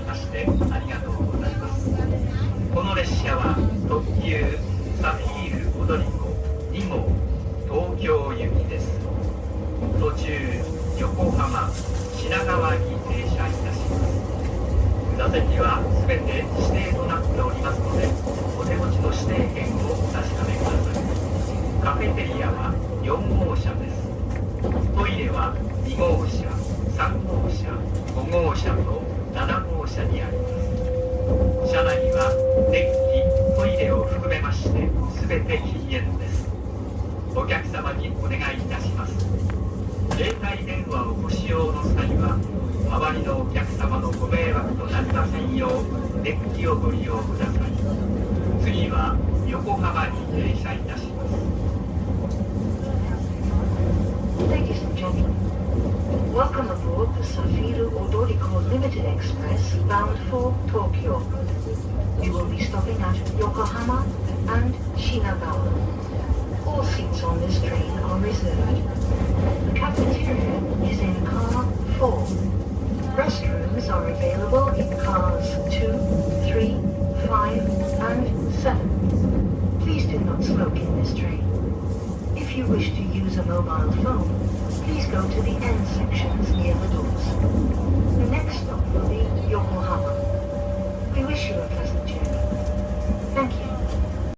ましてありがとうございます。この列車は特急サフィール踊り子2号東京行きです。途中横浜品川に停車いたします。座席はすべて指定となっておりますので、お手持ちの指定券をお確かめください。カフェテリアは4号車です。トイレは2号車、3号車、5号車と7号車にあります。車内は電気、トイレを含めましてすべて禁煙です。お客様にお願いいたします。携帯電話をご使用の際は、周りのお客様のご迷惑となりませんようデッキをご利用ください。次は横浜に停車いたします。 Ladies and gentlemen, welcome aboard the Safiru Odoriko Limited Express bound for Tokyo. We will be stopping at Yokohama and Shinagawa. All seats on this train are reserved. The cafeteria is in car 4. Restrooms are available in cars 2, 3, 5, and 7. Please do not smoke in this train. If you wish to use a mobile phone, please go to the end sections near the doors. The next stop will be Yokohama. We wish you a pleasant journey. Thank you.